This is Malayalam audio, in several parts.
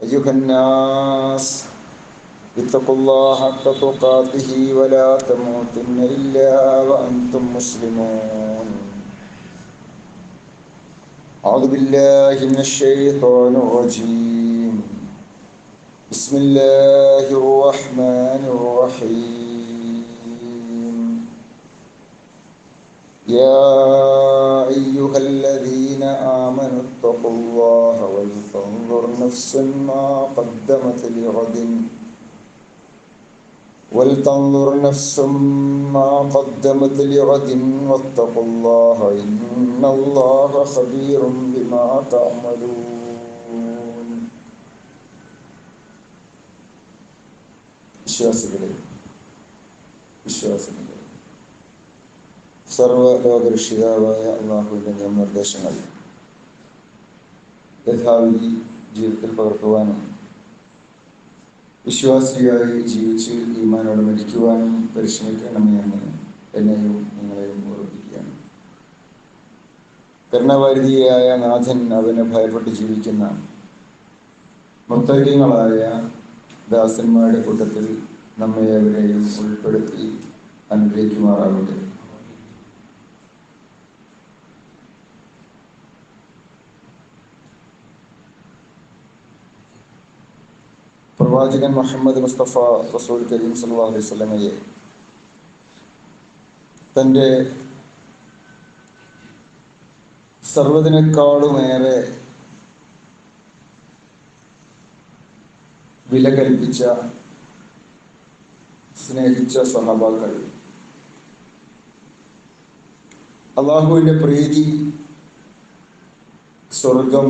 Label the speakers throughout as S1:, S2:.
S1: أيها الناس اتقوا الله حق تقاته ولا تموتن إلا وأنتم مسلمون. أعوذ بالله من الشيطان الرجيم. بسم الله الرحمن الرحيم. يا أيها الذين آمنوا اتقوا الله ولتنظر نفس ما قدمت لغد واتقوا الله إن الله خبير بما تعملون. വിശ്വാസികളെ സർവലോക രക്ഷിതാവായ അള്ളാഹുവിൻ്റെ നിയമനിർദ്ദേശങ്ങൾ യഥാവിധി ജീവിതത്തിൽ പകർത്തുവാനും വിശ്വാസിയായി ജീവിച്ച് ഈമാനോടെ മരിക്കുവാനും പരിശ്രമിക്കണമേ എന്ന് എന്നെയും നിങ്ങളെയും ഓർമ്മിപ്പിക്കുകയാണ്. കരുണാവാരിധിയായ നാഥൻ അവനെ ഭയപ്പെട്ട് ജീവിക്കുന്ന മുത്തഖീങ്ങളായ ദാസന്മാരുടെ കൂട്ടത്തിൽ നമ്മെ അവരെയും ഉൾപ്പെടുത്തി അനുഗ്രഹിക്കുമാറാകട്ടെ. പ്രവാചകൻ മുഹമ്മദ് മുസ്തഫ റസൂൽ കരീം സല്ലല്ലാഹു അലൈഹി വസല്ലമയെ തൻ്റെ സർവ്വതിനേക്കാളുമേറെ വില കൽപ്പിച്ച സ്നേഹിച്ച സഹാബാക്കൾ അള്ളാഹുവിൻ്റെ പ്രീതി സ്വർഗം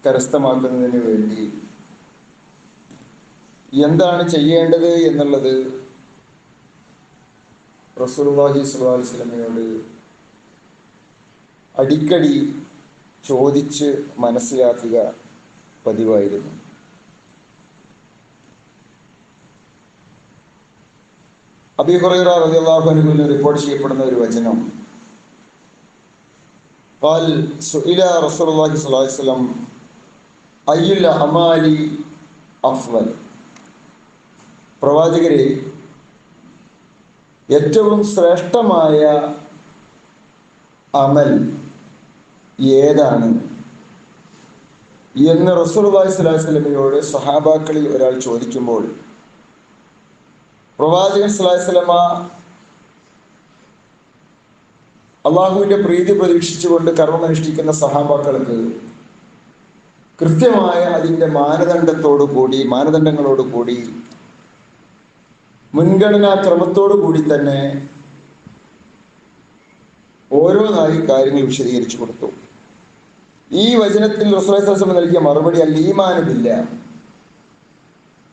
S1: കരസ്ഥമാക്കുന്നതിന് വേണ്ടി എന്താണ് ചെയ്യേണ്ടത് എന്നുള്ളത് റസൂലുള്ളാഹി സ്വല്ലല്ലാഹു അലൈഹി വസല്ലമയോട് അടിക്കടി ചോദിച്ച് മനസ്സിലാക്കുക പതിവായിരുന്നു. അബീ ഹുറൈറ റളിയല്ലാഹു അൻഹു റിപ്പോർട്ട് ചെയ്യപ്പെടുന്ന ഒരു വചനം, ഖാൽ സുഇല റസൂലുള്ളാഹി സ്വല്ലല്ലാഹു അലൈഹി വസല്ലം അയ്യുൽ അമാലി അഫ്ളൽ. പ്രവാചകരെ, ഏറ്റവും ശ്രേഷ്ഠമായ അമൽ ഏതാണ് എന്ന് റസൂലുള്ളാഹി സ്വല്ലല്ലാഹു അലൈഹി വസല്ലമയോട് സ്വഹാബാക്കളിൽ ഒരാൾ ചോദിക്കുമ്പോൾ പ്രവാചകൻ സ്വല്ലല്ലാഹു അലൈഹി വസല്ലമ അള്ളാഹുവിൻ്റെ പ്രീതി പ്രതീക്ഷിച്ചുകൊണ്ട് കർമ്മമനുഷ്ഠിക്കുന്ന സഹാബാക്കൾക്ക് കൃത്യമായ അതിൻ്റെ മാനദണ്ഡങ്ങളോടുകൂടി മുൻഗണനാ ക്രമത്തോടു കൂടി തന്നെ ഓരോന്നായി കാര്യങ്ങൾ വിശദീകരിച്ചു കൊടുത്തു. ഈ വചനത്തിൽ റസൂലുള്ളാഹി സ്വല്ലല്ലാഹു അലൈഹി വസല്ലം നൽകിയ മറുപടി അൽ ഈമാനു ബില്ലാഹ്,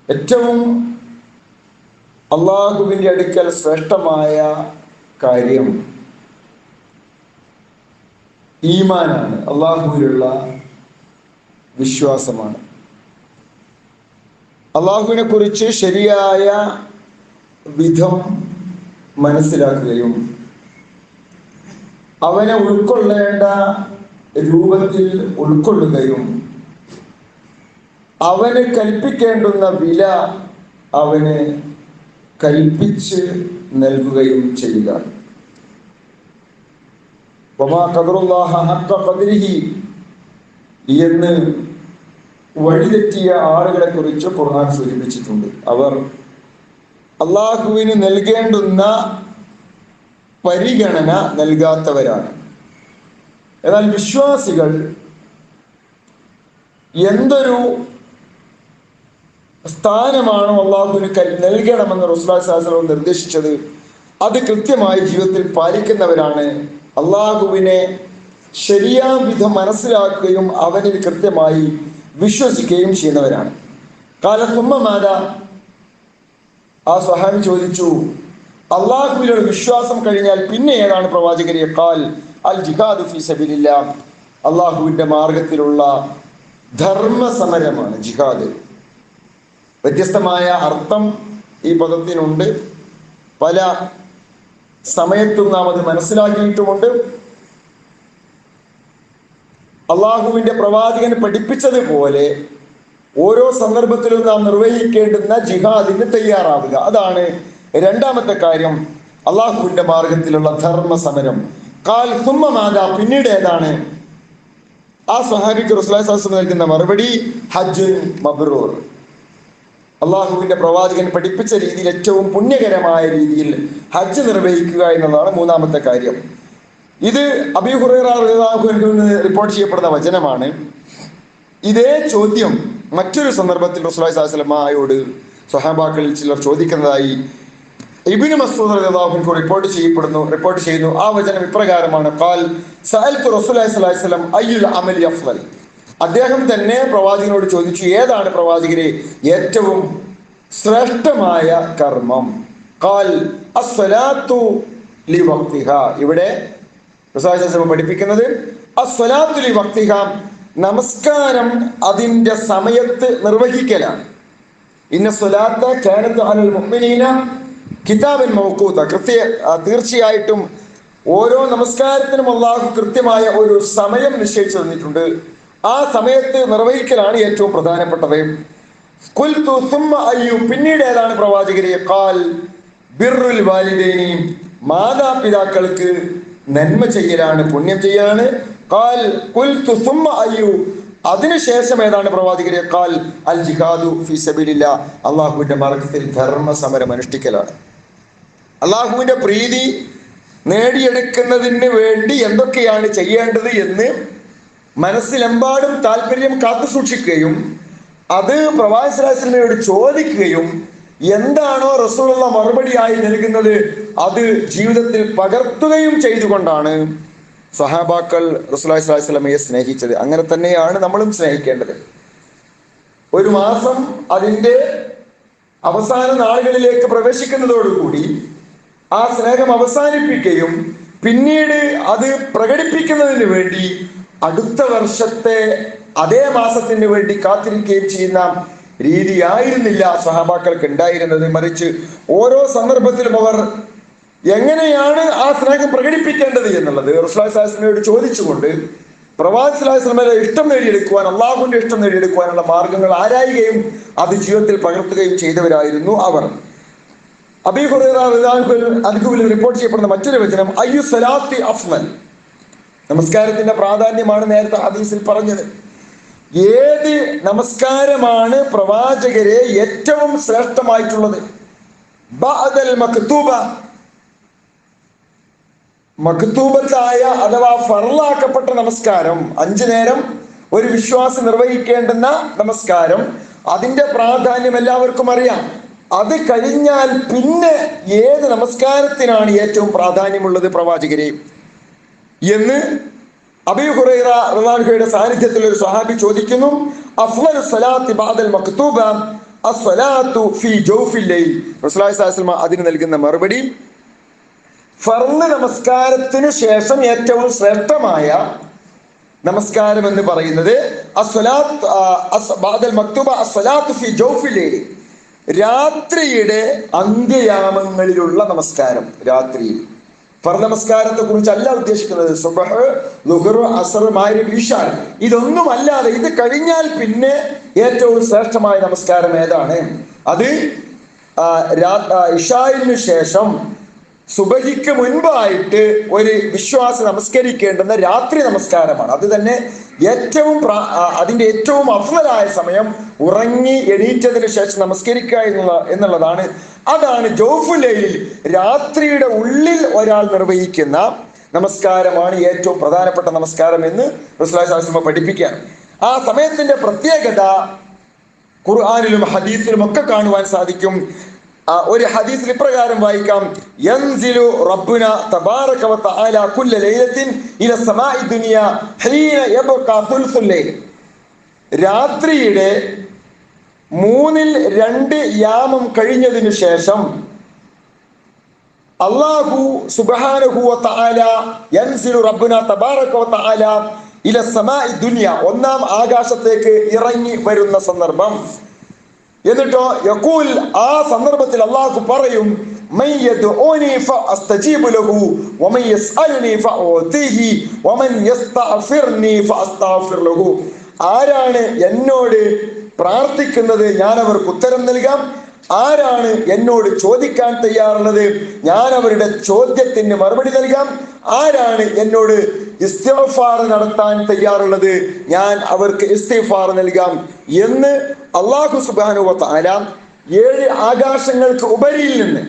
S1: ഏറ്റവും അള്ളാഹുവിൻ്റെ അടുക്കൽ ശ്രേഷ്ഠമായ കാര്യം ഈമാനാണ്, അള്ളാഹുവിലുള്ള വിശ്വാസമാണ്. അള്ളാഹുവിനെ കുറിച്ച് ശരിയായ വിധം മനസ്സിലാക്കുകയും അവനെ ഉൾക്കൊള്ളേണ്ട രൂപത്തിൽ ഉൾക്കൊള്ളുകയും അവന് കൽപ്പിക്കേണ്ടുന്ന വില അവന് കൽപ്പിച്ച് നൽകുകയും ചെയ്യുക. വമാ ഖദറുല്ലാഹ ഹഖ്ഖ ഖദ്രിഹി എന്ന് വഴിതെറ്റിയ ആളുകളെ കുറിച്ച് ഖുർആൻ സൂചിപ്പിച്ചിട്ടുണ്ട്. അവർ അള്ളാഹുവിന് നൽകേണ്ടുന്ന പരിഗണന നൽകാത്തവരാണ്. എന്നാൽ വിശ്വാസികൾ എന്തൊരു സ്ഥാനമാണോ അള്ളാഹുവിന് നൽകണമെന്ന് റസൂലുള്ളാഹി സ്വല്ലല്ലാഹു അലൈഹി വസല്ലം നിർദ്ദേശിച്ചത് അത് കൃത്യമായി ജീവിതത്തിൽ പാലിക്കുന്നവരാണ്. അള്ളാഹുവിനെ ശരിയാവിധം മനസ്സിലാക്കുകയും അവനിൽ കൃത്യമായി വിശ്വസിക്കുകയും ചെയ്യുന്നവരാണ്. കാലത്തുമ്മ മാത, ആ സ്വഹാബി ചോദിച്ചു, അള്ളാഹുവിലുള്ള വിശ്വാസം കഴിഞ്ഞാൽ പിന്നെ ഏതാണ് പ്രവാചകരെ? ഖാൽ അൽ ജിഹാദു ഫീ സബീലില്ലാഹ്, അള്ളാഹുവിൻ്റെ മാർഗത്തിലുള്ള ധർമ്മസമരമാണ് ജിഹാദ്. വ്യത്യസ്തമായ അർത്ഥം ഈ പദത്തിനുണ്ട്. പല സമയത്തും നാം അത് മനസ്സിലാക്കിയിട്ടുമുണ്ട്. അള്ളാഹുവിൻ്റെ പ്രവാചകൻ പഠിപ്പിച്ചതുപോലെ ഓരോ സന്ദർഭത്തിലും നാം നിർവഹിക്കേണ്ടുന്ന ജിഹാദിന് തയ്യാറാവുക. അതാണ് രണ്ടാമത്തെ കാര്യം, അള്ളാഹുവിന്റെ മാർഗത്തിലുള്ള ധർമ്മ സമരം. കാൽ സുമ്മ മാതാ, പിന്നീട് ഏതാണ്? ആ സ്വഹാബിക്ക് റസൂലുള്ളാഹി സ്വല്ലല്ലാഹു അലൈഹി വസല്ലം നൽകുന്ന മറുപടി ഹജ്ജുൻ മബ്റൂർ. അള്ളാഹുവിന്റെ പ്രവാചകൻ പഠിപ്പിച്ച രീതിയിൽ ഏറ്റവും പുണ്യകരമായ രീതിയിൽ ഹജ്ജ് നിർവഹിക്കുക എന്നുള്ളതാണ് മൂന്നാമത്തെ കാര്യം. ഇത് അബീ ഹുറൈറ റളിയല്ലാഹു അൻഹു റിപ്പോർട്ട് ചെയ്യപ്പെടുന്ന വചനമാണ്. ഇതേ ചോദ്യം മറ്റൊരു സന്ദർഭത്തിൽ റസൂലുള്ളാഹി സ്വല്ലല്ലാഹു അലൈഹി വസല്ലമയോട് സ്വഹാബാക്കളിൽ ചിലർ ചോദിക്കുന്നതായി ഇബ്നു മസ്ഊദ് റളിയല്ലാഹു അൻഹു റിപ്പോർട്ട് ചെയ്യുന്നു. ആ വചനം ഇപ്രകാരമാണ്: ഖാൽ സഅൽതു റസൂലുള്ളാഹി സ്വല്ലല്ലാഹു അലൈഹി വസല്ലം അയ്യുൽ അമലി അഫ്ളൽ. അദ്ദേഹം തന്നെ പ്രവാചകനോട് ചോദിച്ചു, ഏതാണ് പ്രവാചകരെ ഏറ്റവും ശ്രേഷ്ഠമായ കർമ്മം? ഖാൽ അസ്സലാത്തു ലിവഖ്തിഹാ. ഇവിടെ റസൂലുള്ളാഹി സ്വല്ലല്ലാഹു അലൈഹി വസല്ലം പഠിപ്പിക്കുന്നത് അസ്സലാത്തു ലിവഖ്തിഹാ, നമസ്കാരം അതിന്റെ സമയത്ത് നിർവഹിക്കലാണ്. ഇന്ന സ്വലാത്ത കാനത് അലൽ മുഅ്മിനീന കിതാബൻ മൗഖൂത. തീർച്ചയായിട്ടും ഓരോ നമസ്കാരത്തിനും അല്ലാഹു കൃത്യമായ ഒരു സമയം നിശ്ചയിച്ചു തന്നിട്ടുണ്ട്. ആ സമയത്ത് നിർവഹിക്കലാണ് ഏറ്റവും പ്രധാനപ്പെട്ടത്. ഖുൽതു സുമ്മ അയ്യു, പിന്നീട് ഏതാണ് പ്രവാചകരെ? ഖാൽ ബിർറുൽ വാലിദൈനി, മാതാപിതാക്കൾക്ക് നന്മ ചെയ്യലാണ്, പുണ്യം ചെയ്യലാണ്. ഖാൽ ഖുൽതു സുമ്മ അയ്യു, അതിനുശേഷം ഏതാണ് പ്രവാചകരെ? ഖാൽ അൽ ജിഹാദു ഫീ സബീലില്ലാഹ്, അള്ളാഹുവിന്റെ മാർഗത്തിൽ ധർമ്മ സമരം അനുഷ്ഠിക്കലാണ്. അള്ളാഹുവിന്റെ പ്രീതി നേടിയെടുക്കുന്നതിന് വേണ്ടി എന്തൊക്കെയാണ് ചെയ്യേണ്ടത് എന്ന് മനസ്സിലെമ്പാടും താല്പര്യം കാത്തു സൂക്ഷിക്കുകയും അത് പ്രവാചകൻ സ്വല്ലല്ലാഹു അലൈഹി വസല്ലമയോട് ചോദിക്കുകയും എന്താണോ റസൂലുള്ള മറുപടിയായി നൽകുന്നത് അത് ജീവിതത്തിൽ പകർത്തുകയും ചെയ്തുകൊണ്ടാണ് സഹാബാക്കൾ റസൂലുള്ളാഹി സ്വല്ലല്ലാഹു അലൈഹി വസല്ലമയെ സ്നേഹിച്ചത്. അങ്ങനെ തന്നെയാണ് നമ്മളും സ്നേഹിക്കേണ്ടത്. ഒരു മാസം അതിൻ്റെ അവസാന നാളുകളിലേക്ക് പ്രവേശിക്കുന്നതോടുകൂടി ആ സ്നേഹം അവസാനിപ്പിക്കുകയും പിന്നീട് അത് പ്രകടിപ്പിക്കുന്നതിന് വേണ്ടി അടുത്ത വർഷത്തെ അതേ മാസത്തിന് വേണ്ടി കാത്തിരിക്കുകയും ചെയ്യുന്ന രീതിയായിരുന്നില്ല സ്വഹാബാക്കൾക്ക് ഉണ്ടായിരുന്നത്. മറിച്ച് ഓരോ സന്ദർഭത്തിലും അവർ എങ്ങനെയാണ് ആ സ്നേഹം പ്രകടിപ്പിക്കേണ്ടത് എന്നുള്ളത് റസൂലുള്ളാഹി സ്വല്ലല്ലാഹു അലൈഹി വസല്ലമയോട് ചോദിച്ചുകൊണ്ട് പ്രവാചകൻ സ്വല്ലല്ലാഹു അലൈഹി വസല്ലമയുടെ ഇഷ്ടം നേടിയെടുക്കുവാൻ, അള്ളാഹുവിന്റെ ഇഷ്ടം നേടിയെടുക്കുവാനുള്ള മാർഗങ്ങൾ ആരായുകയും അത് ജീവിതത്തിൽ പകർത്തുകയും ചെയ്തവരായിരുന്നു അവർ. അബീ ഹുറൈറ റളിയല്ലാഹു അൻഹു റിപ്പോർട്ട് ചെയ്യപ്പെടുന്ന മറ്റൊരു വചനം അയ്യു സ്വലാത്തി അഫ്ളൽ, നമസ്കാരത്തിന്റെ പ്രാധാന്യമാണ് നേരത്തെ ഹദീസിൽ പറഞ്ഞത്. ഏത് നമസ്കാരമാണ് പ്രവാചകരെ ഏറ്റവും ശ്രേഷ്ഠമായിട്ടുള്ളത്? ബഅദൽ മക്തൂബ, മക്തൂബത്തായ അഥവാ ഫർളാക്കപ്പെട്ട നമസ്കാരം, 5 നേരം ഒരു വിശ്വാസി നിർവഹിക്കേണ്ടുന്ന നമസ്കാരം, അതിന്റെ പ്രാധാന്യം എല്ലാവർക്കും അറിയാം. അത് കഴിഞ്ഞാൽ പിന്നെ ഏത് നമസ്കാരത്തിനാണ് ഏറ്റവും പ്രാധാന്യമുള്ളത് പ്രവാചകരെ എന്ന് അബീ ഹുറൈറ റളിയല്ലാഹു അൻഹുവിന്റെ സാന്നിധ്യത്തിൽ ഒരു സ്വഹാബി ചോദിക്കുന്നു. അഫ്ളലു സ്വലാത്തി ബഅദൽ മക്തൂബ അസ്സലാത്തു ഫീ ജൗഫിൽ ലൈൽ. റസൂലുള്ളാഹി സ്വല്ലല്ലാഹു അലൈഹി വസല്ലം അതിന് നൽകുന്ന മറുപടി, ഫർള് നമസ്കാരത്തിന് ശേഷം ഏറ്റവും ശ്രേഷ്ഠമായ നമസ്കാരം എന്ന് പറയുന്നത് ബഅദൽ മക്തൂബ അസ്സലാത്തു ഫീ ജൗഫിൽ ലൈൽ, രാത്രിയുടെ അന്ത്യയാമങ്ങളിലുള്ള നമസ്കാരം. രാത്രിയിൽ ഫർള് നമസ്കാരത്തെ കുറിച്ചല്ല ഉദ്ദേശിക്കുന്നത്. സുബ്ഹ്, ളുഹ്ർ, അസ്ർ, മഗ്രിബ്, ഇശാ ഇതൊന്നും അല്ലാതെ ഇത് കഴിഞ്ഞാൽ പിന്നെ ഏറ്റവും ശ്രേഷ്ഠമായ നമസ്കാരം ഏതാണ്? അത് ഇശായിന് ശേഷം സുബഹിക്ക് മുൻപായിട്ട് ഒരു വിശ്വാസി നമസ്കരിക്കേണ്ടുന്ന രാത്രി നമസ്കാരമാണ്. അത് തന്നെ അതിന്റെ ഏറ്റവും അഫ്ളലായ സമയം ഉറങ്ങി എണീറ്റതിന് ശേഷം നമസ്കരിക്കുക എന്നുള്ളതാണ്. അതാണ് ജൗഫുൽ ലൈലിൽ, രാത്രിയുടെ ഉള്ളിൽ ഒരാൾ നിർവഹിക്കുന്ന നമസ്കാരമാണ് ഏറ്റവും പ്രധാനപ്പെട്ട നമസ്കാരം എന്ന് റസൂലുള്ളാഹി സ്വല്ലല്ലാഹു അലൈഹി വസല്ലം പഠിപ്പിക്കുകയാണ്. ആ സമയത്തിന്റെ പ്രത്യേകത ഖുർആനിലും ഹദീസിലും ഒക്കെ കാണുവാൻ സാധിക്കും. ഒരു ഹദീസിൽ ഇപ്രകാരം വായിക്കാം: യൻസിലു റബ്ബുന തബാറക വ തആല കുല്ല ലൈലത്തിൻ ഇല സമാഇ ദുനിയ ഹീന യബ്ഖാ തുൽസുൽ ലൈൽ. രാത്രിയുടെ 2/3 യാമം കഴിഞ്ഞതിനു ശേഷം അല്ലാഹു സുബ്ഹാനഹു വ തആല യൻസിലു റബ്ബുന തബാറക വ തആല ഇല സമാഇ ദുനിയ, 1-ാം ആകാശത്തേക്ക് ഇറങ്ങി വരുന്ന സന്ദർഭം. എന്നിട്ടോ യഖൂൽ, ആ സന്ദർഭത്തിൽ അല്ലാഹു പറയും, മൻ യദ്ഊനി ഫഅസ്തജീബു ലഹു വമൻ യസ്അൽനി ഫഅതീഹി വമൻ യസ്തഗ്ഫിർനി ഫഅസ്തഗ്ഫിർ ലഹു. ആരാണ് എന്നോട് പ്രാർത്ഥിക്കുന്നത് ഞാൻ അവർക്ക് ഉത്തരം നൽകാം. ആരാണ് എന്നോട് ചോദിക്കാൻ തയ്യാറുള്ളത്, ഞാൻ അവരുടെ ചോദ്യത്തിന് മറുപടി നൽകാം. ആരാണ് എന്നോട് ഇസ്തിഗ്ഫാർ നടത്താൻ തയ്യാറുള്ളത്, ഞാൻ അവർക്ക് ഇസ്തിഗ്ഫാർ നൽകാം എന്ന് അല്ലാഹു സുബ്ഹാനഹു വ തആല 7 ആകാശങ്ങൾക്ക് ഉപരിയിൽ നിന്ന്,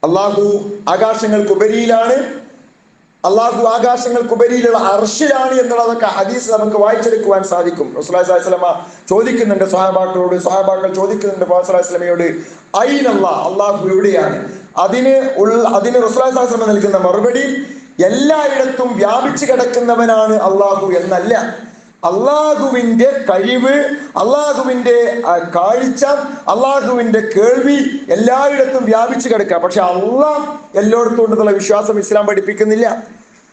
S1: അല്ലാഹു ആകാശങ്ങൾക്ക് ഉപരിയിലാണ്, അള്ളാഹു ആകാശങ്ങൾക്കുപരിയിലുള്ള അർശിലാണ് എന്നുള്ളതൊക്കെ ഹദീസ് നമുക്ക് വായിച്ചെടുക്കുവാൻ സാധിക്കും. റസൂലുള്ളാഹി സ്വല്ലല്ലാഹു അലൈഹി വസല്ലമ ചോദിക്കുന്നുണ്ട് സ്വഹാബാക്കളോട്, സ്വഹാബാക്കൾ ചോദിക്കുന്നുണ്ട് റസൂലുള്ളാഹി സ്വല്ലല്ലാഹു അലൈഹി വസല്ലമയോട്, ഐനല്ലാഹ്, അള്ളാഹു എവിടെയാണ്? അതിന് റസൂലുള്ളാഹി സ്വല്ലല്ലാഹു അലൈഹി വസല്ലമ നൽകുന്ന മറുപടി, എല്ലായിടത്തും വ്യാപിച്ചു കിടക്കുന്നവനാണ് അള്ളാഹു എന്നല്ല. അള്ളാഹുവിന്റെ കഴിവ്, അള്ളാഹുവിന്റെ കാഴ്ച, അള്ളാഹുവിന്റെ കേൾവി എല്ലായിടത്തും വ്യാപിച്ചു കിടക്കുക. പക്ഷെ അള്ളാഹ് എല്ലായിടത്തും ഉണ്ടെന്നുള്ള വിശ്വാസം ഇസ്ലാം പഠിപ്പിക്കുന്നില്ല.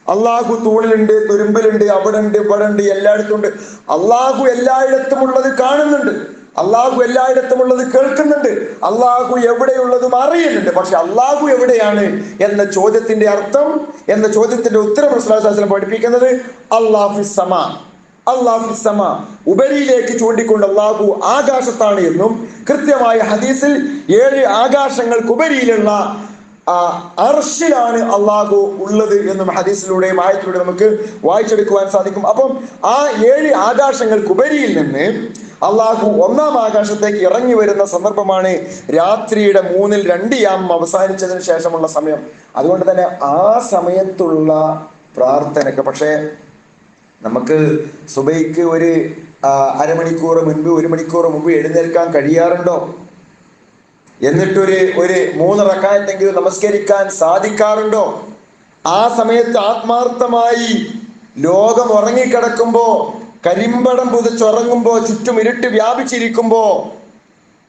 S1: അള്ളാഹു തൂണിലുണ്ട്, തുരുമ്പിലുണ്ട്, അവിടെ ഉണ്ട്, ഇവിടെ ഉണ്ട്, എല്ലായിടത്തും ഉണ്ട്. അള്ളാഹു എല്ലായിടത്തും ഉള്ളത് കാണുന്നുണ്ട്, അള്ളാഹു എല്ലായിടത്തും ഉള്ളത് കേൾക്കുന്നുണ്ട്, അള്ളാഹു എവിടെയുള്ളതും അറിയുന്നുണ്ട്. പക്ഷെ അള്ളാഹു എവിടെയാണ് എന്ന ചോദ്യത്തിന്റെ അർത്ഥം, എന്ന ചോദ്യത്തിന്റെ ഉത്തരം റസൂലുള്ളാഹി സ്വല്ലല്ലാഹു അലൈഹി വസല്ലം പഠിപ്പിക്കുന്നത് അല്ലാഹു ഫിസ് സമാ, അല്ലാഹു ഫിസ് സമാ, ഉപരിയിലേക്ക് ചൂണ്ടിക്കൊണ്ട് അള്ളാഹു ആകാശത്താണ് എന്നും, കൃത്യമായ ഹദീസിൽ 7 ആകാശങ്ങൾക്കുപരിയിലുള്ള അർശിലാണ് അള്ളാഹു ഉള്ളത് എന്നും ഹദീസിലൂടെയും ആയത്തിലൂടെ നമുക്ക് വായിച്ചെടുക്കുവാൻ സാധിക്കും. അപ്പം ആ 7 ആകാശങ്ങൾക്കുപരിയിൽ നിന്ന് അള്ളാഹു 1-ാം ആകാശത്തേക്ക് ഇറങ്ങി വരുന്ന സന്ദർഭമാണ് രാത്രിയുടെ 2/3 അവസാനിച്ചതിന് ശേഷമുള്ള സമയം. അതുകൊണ്ട് തന്നെ ആ സമയത്തുള്ള പ്രാർത്ഥനയ്ക്ക്, പക്ഷേ നമുക്ക് സുബൈക്ക് ഒരു അരമണിക്കൂർ മുൻപ്, 1 മണിക്കൂർ മുമ്പ് എഴുന്നേൽക്കാൻ കഴിയാറുണ്ടോ? എന്നിട്ടൊരു 3 റക്അത്തെങ്കിലും നമസ്കരിക്കാൻ സാധിക്കാറുണ്ടോ? ആ സമയത്ത് ആത്മാർത്ഥമായി ലോകം ഉറങ്ങിക്കിടക്കുമ്പോ, കരിമ്പടം പുതച്ചുറങ്ങുമ്പോ, ചുറ്റും ഇരുട്ട് വ്യാപിച്ചിരിക്കുമ്പോ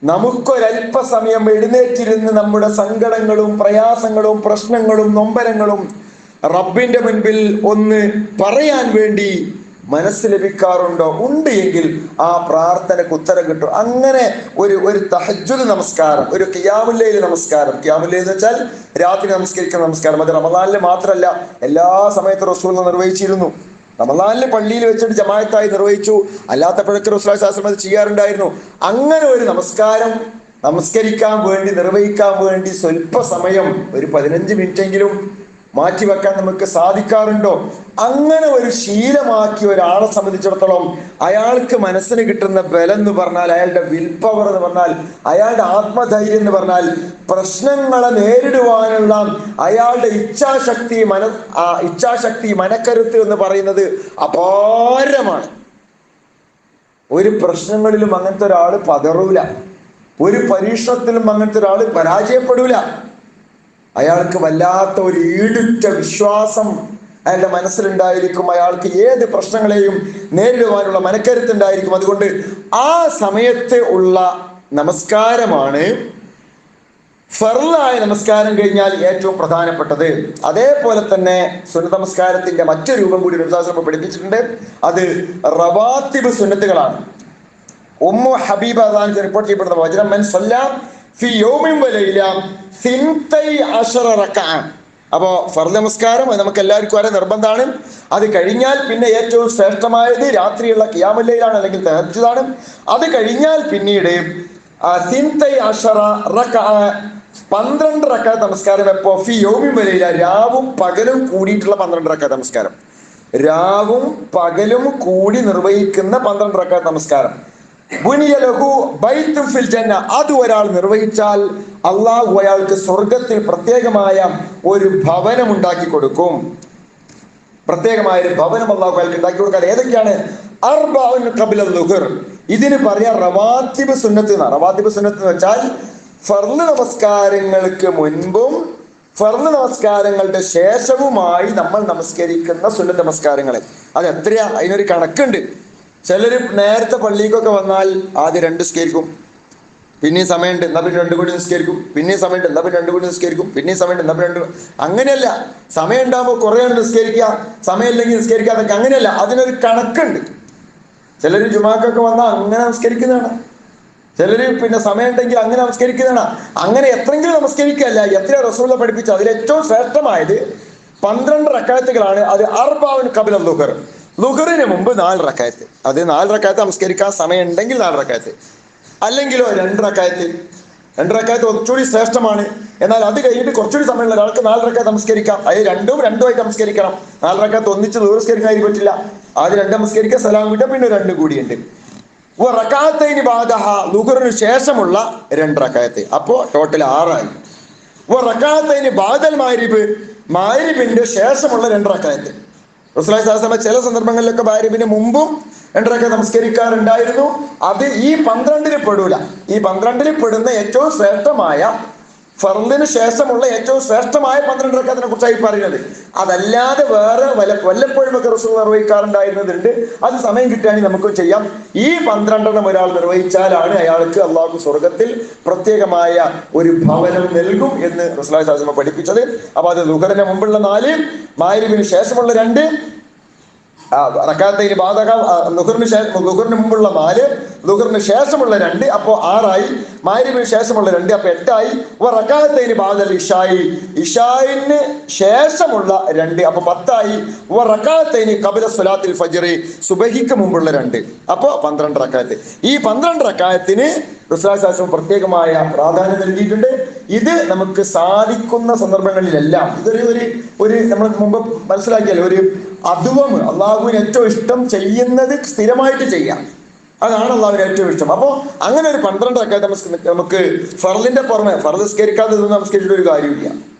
S1: നമുക്കൊരല്പസമയം എഴുന്നേറ്റിരുന്ന് നമ്മുടെ സങ്കടങ്ങളും പ്രയാസങ്ങളും പ്രശ്നങ്ങളും നൊമ്പരങ്ങളും റബ്ബിന്റെ മുൻപിൽ ഒന്ന് പറയാൻ വേണ്ടി മനസ്സ് ലഭിക്കാറുണ്ടോ? ഉണ്ട് എങ്കിൽ ആ പ്രാർത്ഥനയ്ക്ക് ഉത്തരം കിട്ടും. അങ്ങനെ ഒരു തഹജ്ജുദ് നമസ്കാരം, ഒരു ഖിയാമുൽ ലൈൽ നമസ്കാരം, ഖിയാമുൽ ലൈൽ എന്ന് വെച്ചാൽ രാത്രി നമസ്കരിക്കുന്ന നമസ്കാരം, അത് റമദാനിൽ മാത്രമല്ല എല്ലാ സമയത്തും റസൂൽ നിർവഹിച്ചിരുന്നു. റമദാനിൽ പള്ളിയിൽ വെച്ചിട്ട് ജമാഅത്തായി നിർവഹിച്ചു, അല്ലാത്തപ്പോഴൊക്കെ റസൂലുള്ളാഹി സ്വല്ലല്ലാഹു അലൈഹി വസല്ലം അത് ചെയ്യാറുണ്ടായിരുന്നു. അങ്ങനെ ഒരു നമസ്കാരം നമസ്കരിക്കാൻ വേണ്ടി, നിർവഹിക്കാൻ വേണ്ടി സ്വല്പ സമയം, ഒരു 15 മിനിറ്റെങ്കിലും മാറ്റിവെക്കാൻ നമുക്ക് സാധിക്കാറുണ്ടോ? അങ്ങനെ ഒരു ശീലമാക്കിയ ഒരാളെ സംബന്ധിച്ചിടത്തോളം അയാൾക്ക് മനസ്സിന് കിട്ടുന്ന ബലം എന്ന് പറഞ്ഞാൽ, അയാളുടെ വിൽ പവർ എന്ന് പറഞ്ഞാൽ, അയാളുടെ ആത്മധൈര്യം എന്ന് പറഞ്ഞാൽ, പ്രശ്നങ്ങളെ നേരിടുവാനുള്ള അയാളുടെ ഇച്ഛാശക്തി, മനക്കരുത്ത് എന്ന് പറയുന്നത് അപാരമാണ്. ഒരു പ്രശ്നങ്ങളിലും അങ്ങനത്തെ ഒരാൾ പതറൂല, ഒരു പരീക്ഷണത്തിലും അങ്ങനത്തെ ഒരാൾ പരാജയപ്പെടൂല. അയാൾക്ക് വല്ലാത്ത ഒരു ഈടുറ്റ വിശ്വാസം അയാളുടെ മനസ്സിലുണ്ടായിരിക്കും. അയാൾക്ക് ഏത് പ്രശ്നങ്ങളെയും നേരിടുവാനുള്ള മനക്കരുത്തുണ്ടായിരിക്കും. അതുകൊണ്ട് ആ സമയത്ത് ഉള്ള നമസ്കാരമാണ് ഫർളായ നമസ്കാരം കഴിഞ്ഞാൽ ഏറ്റവും പ്രധാനപ്പെട്ടത്. അതേപോലെ തന്നെ സുന്നത്ത് നമസ്കാരത്തിന്റെ മറ്റൊരു രൂപം കൂടി റസൂലുള്ളാഹി പഠിപ്പിച്ചിട്ടുണ്ട്. അത് റവാത്തിബ് സുന്നത്തുകളാണ്. ഉമ്മു ഹബീബ റിപ്പോർട്ട് ചെയ്യപ്പെടുന്ന വചനം, മൻ സല്ലാ ഫി യൗമിൻ വലൈല 12 റക്അ. അപ്പോ ഫർള് നമസ്കാരം നമുക്ക് എല്ലാവർക്കും വരെ നിർബന്ധമാണ്. അത് കഴിഞ്ഞാൽ പിന്നെ ഏറ്റവും ശ്രേഷ്ഠമായത് രാത്രിയുള്ള ഖിയാമുൽ ലൈലാണ്, അല്ലെങ്കിൽ തഹജ്ജുദാണ്. അത് കഴിഞ്ഞാൽ പിന്നീട് 12 റക്അ, 12 റക്അത്ത് നമസ്കാരം. എപ്പോ? ഫി യൗമിൻ വലൈല, രാവും പകലും കൂടിയിട്ടുള്ള 12 റക്അത്ത് നമസ്കാരം. രാവും പകലും കൂടി നിർവഹിക്കുന്ന 12 റക്അത്ത് നമസ്കാരം. ഫിൽ ജന്ന, അത് ഒരാൾ നിർവഹിച്ചാൽ അള്ളാഹു അയാൾക്ക് സ്വർഗത്തിൽ പ്രത്യേകമായ ഒരു ഭവനം ഉണ്ടാക്കി കൊടുക്കും. പ്രത്യേകമായ ഒരു ഭവനം അള്ളാഹു അയാൾക്ക് ഉണ്ടാക്കി കൊടുക്കാൻ. ഏതൊക്കെയാണ്? അർബഉൻ ഖബ്ല ദുഹർ. ഇതിന് പറയാ റവാത്തിബ് സുന്നത്ത് എന്നാണ്. റവാത്തിബ് സുന്നത്ത് എന്ന് വെച്ചാൽ ഫർള് നമസ്കാരങ്ങൾക്ക് മുൻപും ഫർള് നമസ്കാരങ്ങളുടെ ശേഷവുമായി നമ്മൾ നമസ്കരിക്കുന്ന സുന്നത്ത് നമസ്കാരങ്ങളെ. അത് എത്രയാ? അതിനൊരു കണക്കുണ്ട്. ചിലര് നേരത്തെ പള്ളിക്കൊക്കെ വന്നാൽ ആദ്യം 2 നിസ്കരിക്കും, പിന്നെയും സമയമുണ്ട് എന്നാ പിന്നെ 2 കൂടി നിസ്കരിക്കും, പിന്നെയും സമയമുണ്ട് എന്നാ പിന്നെ 2 കൂടി നിസ്കരിക്കും, പിന്നെയും സമയമുണ്ട് എന്നാ പിന്നെ 2. അങ്ങനെയല്ല. സമയം ഉണ്ടാകുമ്പോൾ കുറേ നിസ്കരിക്കുക, സമയമില്ലെങ്കിൽ നിസ്കരിക്കാതൊക്കെ. അങ്ങനെയല്ല, അതിനൊരു കണക്കുണ്ട്. ചിലര് ജുമാക്കൊക്കെ വന്നാൽ അങ്ങനെ നമസ്കരിക്കുന്നതാണ്, ചിലര് പിന്നെ സമയം ഉണ്ടെങ്കിൽ അങ്ങനെ നമസ്കരിക്കുന്നതാണ്. അങ്ങനെ എത്രയെങ്കിലും നമസ്കരിക്കുകയല്ല, എത്ര റസൂൽ പഠിപ്പിച്ചു. അതിൽ ഏറ്റവും ശ്രേഷ്ഠമായത് 12 റക്അത്തുകളാണ്. അത് അർബഉൻ ഖബ്ല ദുഹർ, ളുഹറിന് മുമ്പ് 4 റക്അത്ത്. അത് 4 റക്അത്ത് നമസ്കരിക്കാൻ സമയം ഉണ്ടെങ്കിൽ 4 റക്അത്ത്, അല്ലെങ്കിലോ 2 റക്അത്ത്. 2 റക്അത്ത് കുറച്ചുകൂടി ശ്രേഷ്ഠമാണ്. എന്നാൽ അത് കഴിഞ്ഞിട്ട് കുറച്ചുകൂടി സമയമുള്ള ഒരാൾക്ക് 4 റക്അത്ത് നമസ്കരിക്കാം. അത് രണ്ടുമായിട്ട് നമസ്കരിക്കണം. 4 റക്അത്ത് ഒന്നിച്ച് നമസ്കരിക്കാൻ പറ്റില്ല. ആദ്യം 2 നമസ്കരിക്കുക, സലാം വിട്ട, പിന്നെ 2 കൂടിയുണ്ട്. റക്അത്തൈനി ബഅദഹ, ളുഹറിന് ശേഷമുള്ള 2 റക്അത്ത്. അപ്പോ ടോട്ടൽ 6 ആയി. റക്അത്തൈനി ബഅദൽ മഗ്രിബ്, മഗ്രിബിന്റെ ശേഷമുള്ള 2 റക്അത്ത്. റസൂലുള്ളാഹി സ്വല്ലല്ലാഹു അലൈഹി വസല്ലം ചില സന്ദർഭങ്ങളിലൊക്കെ മഗ്രിബിന് മുമ്പും 2 റക്അത്ത് നമസ്കരിക്കാറുണ്ടായിരുന്നു. അത് ഈ 12-ൽ പെടൂല. ഈ 12-ൽ പെടുന്ന ഏറ്റവും ശ്രേഷ്ഠമായ ഫർളിന് ശേഷമുള്ള ഏറ്റവും ശ്രേഷ്ഠമായ 12 റക്അത്തിനെ കുറിച്ചായി പറയുന്നത്. അതല്ലാതെ വേറെ വല്ലപ്പോഴും ഒക്കെ റസൂൽ നിർവഹിക്കാറുണ്ടായിരുന്നതുണ്ട്. അത് സമയം കിട്ടുകയാണെങ്കിൽ നമുക്ക് ചെയ്യാം. ഈ 12 ഒരാൾ നിർവഹിച്ചാലാണ് അയാൾക്ക് അള്ളാഹു സ്വർഗത്തിൽ പ്രത്യേകമായ ഒരു ഭവനം നൽകും എന്ന് റസൂലുള്ളാഹി സ്വല്ലല്ലാഹു അലൈഹി വസല്ലം പഠിപ്പിച്ചത്. അപ്പൊ അത് ളുഹറിന് മുമ്പുള്ള 4, മഗ്രിബിന് ശേഷമുള്ള 2, റക്അത്തൈനി ബഅദഹ, ളുഹറിന് മുമ്പുള്ള 4, ളുഹറിന് ശേഷമുള്ള 2, അപ്പോ 6 ആയി. മഗ്രിബിന് ശേഷമുള്ള 2, അപ്പൊ 8 ആയി. റക്അത്തൈനി ബഅദൽ ഇശാഇ, ഇശാഇന് ശേഷമുള്ള 2, അപ്പൊ 10 ആയി. റക്അത്തൈനി ഖബ്ല സ്വലാത്തിൽ ഫജ്ർ, സുബഹിക്ക് മുമ്പുള്ള 2, അപ്പോ 12 റക്അത്ത്. ഈ 12 റക്അത്തിന് റസൂലുള്ളാഹി സ്വല്ലല്ലാഹു അലൈഹി വസല്ലം പ്രത്യേകമായ പ്രാധാന്യം നൽകിയിട്ടുണ്ട്. ഇത് നമുക്ക് സാധിക്കുന്ന സന്ദർഭങ്ങളിലെല്ലാം ഇതൊരു നമ്മൾ മുമ്പ് മനസ്സിലാക്കിയല്ലോ, ഒരു അദ്വം, അള്ളാഹുവിന് ഏറ്റവും ഇഷ്ടം ചെയ്യുന്നത് സ്ഥിരമായിട്ട് ചെയ്യാം. അതാണ് അള്ളാഹുവിന് ഏറ്റവും ഇഷ്ടം. അപ്പോൾ അങ്ങനെ ഒരു 12 റക്അത്ത് നമുക്ക് ഫർളിന്റെ പുറമെ, ഫർള് നമസ്കരിക്കാതെ നമസ്കരിച്ചിട്ട് ഒരു കാര്യമില്ല.